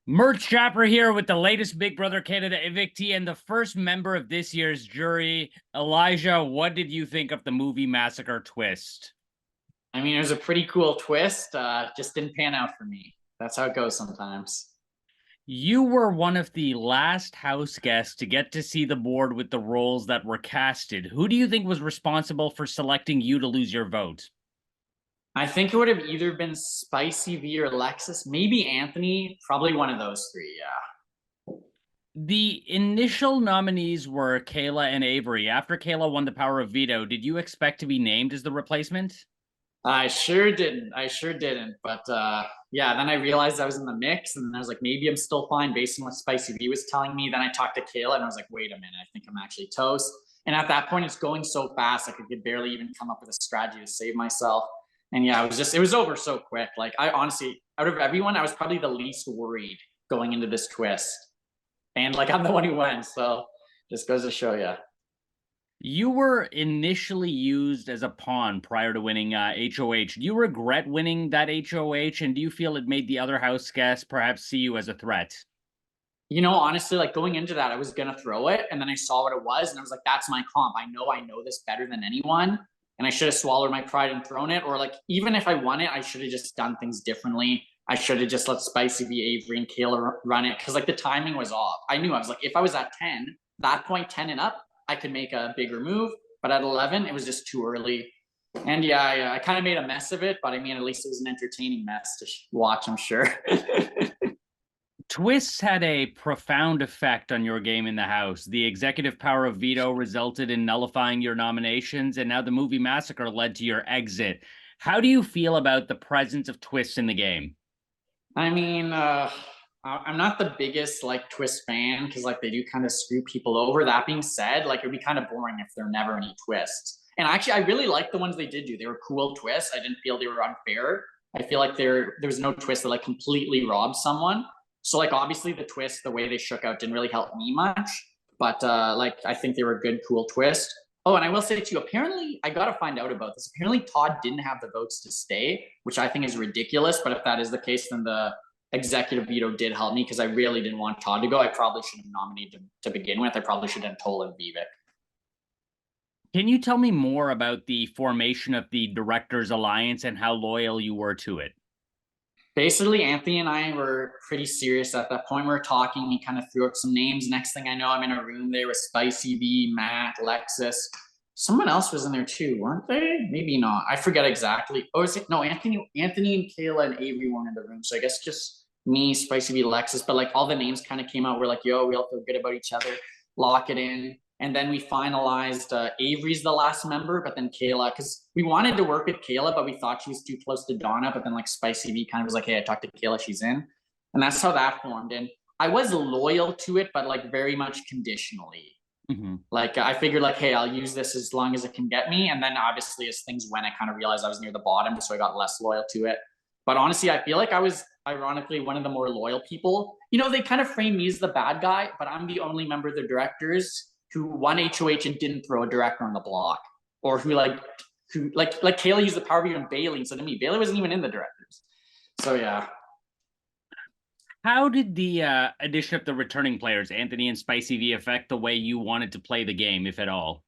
Merch Chopper here with the latest Big Brother Canada evictee and the first member of this year's jury. Elijah, what did you think of the movie Massacre twist? I mean, it was a pretty cool twist. Just didn't pan out for me. That's how it goes sometimes. You were one of the last house guests to get to see the board with the roles that were casted. Who do you think was responsible for selecting you to lose your vote? I think it would have either been Spicy V or Alexis, maybe Anthony, probably one of those three. Yeah. The initial nominees were Kayla and Avery. After Kayla won the power of veto, did you expect to be named as the replacement? I sure didn't. I sure didn't. But yeah, then I realized I was in the mix, and I was like, maybe I'm still fine based on what Spicy V was telling me. Then I talked to Kayla, and I was like, wait a minute, I think I'm actually toast. And at that point, it's going so fast, I could barely even come up with a strategy to save myself. And yeah, it was over so quick. Like, I honestly, out of everyone, I was probably the least worried going into this twist. And like, I'm the one who went. So just goes to show you. You were initially used as a pawn prior to winning HOH. Do you regret winning that HOH, and do you feel it made the other house guests perhaps see you as a threat? Honestly, like going into that, I was gonna throw it, and then I saw what it was, and I was like, "That's my comp. I know this better than anyone." And I should have swallowed my pride and thrown it, or like even if I won it, I should have just done things differently. I should have just let Spicy be Avery and Kayla run it because like the timing was off. I was like, if I was at 10, that point 10 and up, I could make a bigger move. But at 11, it was just too early. And yeah, I kind of made a mess of it, but I mean, at least it was an entertaining mess to watch, I'm sure. Twists had a profound effect on your game in the House. The executive power of veto resulted in nullifying your nominations, and now the movie Massacre led to your exit. How do you feel about the presence of twists in the game? I mean, I'm not the biggest like twist fan because like they do kind of screw people over. That being said, like it'd be kind of boring if there are never any twists. And actually, I really like the ones they did do. They were cool twists. I didn't feel they were unfair. I feel like there was no twist that like completely robbed someone. So like obviously the twist, the way they shook out didn't really help me much. But like I think they were a good, cool twist. Oh, and I will say too, apparently I gotta find out about this. Apparently Todd didn't have the votes to stay, which I think is ridiculous. But if that is the case, then the executive veto did help me because I really didn't want Todd to go. I probably should have nominated him to begin with. I probably should have told him Vivek. Can you tell me more about the formation of the Directors Alliance and how loyal you were to it? Basically, Anthony and I were pretty serious at that point. We were talking. He kind of threw out some names. Next thing I know, I'm in a room there with Spicy V, Matt, Lexus. Someone else was in there too, weren't they? Maybe not. I forget exactly. Oh, is it? No, Anthony and Kayla and Avery weren't in the room. So I guess just me, Spicy V, Lexus. But like all the names kind of came out. We're like, yo, we all feel good about each other. Lock it in. And then we finalized Avery's the last member, but then Kayla, because we wanted to work with Kayla, but we thought she was too close to Donna. But then like Spicy V kind of was like, hey, I talked to Kayla, she's in. And that's how that formed. And I was loyal to it, but like very much conditionally. Like I figured like, hey, I'll use this as long as it can get me. And then obviously as things went, I kind of realized I was near the bottom, so I got less loyal to it. But honestly, I feel like I was ironically one of the more loyal people. They kind of frame me as the bad guy, but I'm the only member of the directors who won HOH and didn't throw a director on the block, or who Kayla used the power of even Bailey instead of me. Bailey wasn't even in the directors. So yeah. How did the addition of the returning players, Anthony and Spicy V, affect the way you wanted to play the game, if at all?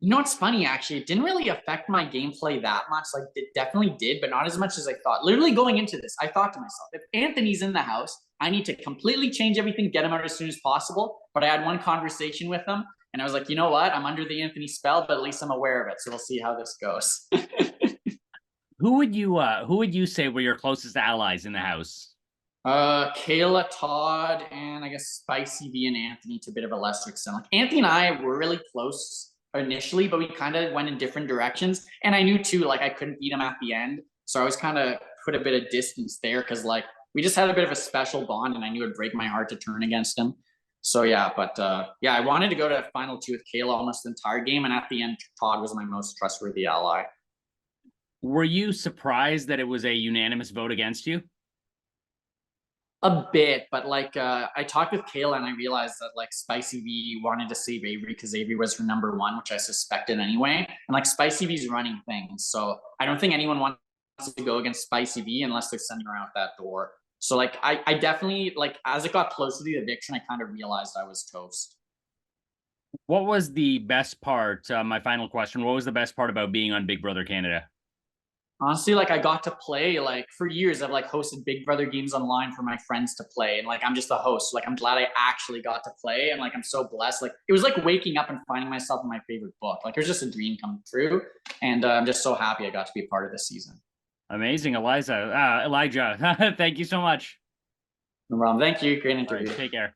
It's funny, actually. It didn't really affect my gameplay that much. Like, it definitely did, but not as much as I thought. Literally going into this, I thought to myself, if Anthony's in the house, I need to completely change everything, get him out as soon as possible. But I had one conversation with him, and I was like, you know what? I'm under the Anthony spell, but at least I'm aware of it. So we'll see how this goes. Who would you say were your closest allies in the house? Kayla, Todd, and I guess Spicy V and Anthony to a bit of a lesser extent. Like Anthony and I were really close initially, but we kind of went in different directions. And I knew too, like I couldn't beat him at the end. So I was kind of put a bit of distance there because like we just had a bit of a special bond and I knew it'd break my heart to turn against him. So yeah, but yeah, I wanted to go to final two with Kayla almost the entire game. And at the end, Todd was my most trustworthy ally. Were you surprised that it was a unanimous vote against you? A bit, but like I talked with Kayla and I realized that like Spicy V wanted to save Avery because Avery was her number one, which I suspected anyway. And like Spicy V's running things, so I don't think anyone wants to go against Spicy V unless they're sending her out that door. So like I definitely like as it got close to the eviction, I kind of realized I was toast. What was the best part? My final question. What was the best part about being on Big Brother Canada? Honestly, like I got to play like for years. I've like hosted Big Brother games online for my friends to play, and like I'm just the host. So, like I'm glad I actually got to play, and like I'm so blessed. Like it was like waking up and finding myself in my favorite book. Like it was just a dream come true, and I'm just so happy I got to be a part of this season. Amazing, Elijah. Thank you so much. No problem. Thank you. Great All right, interview. take care.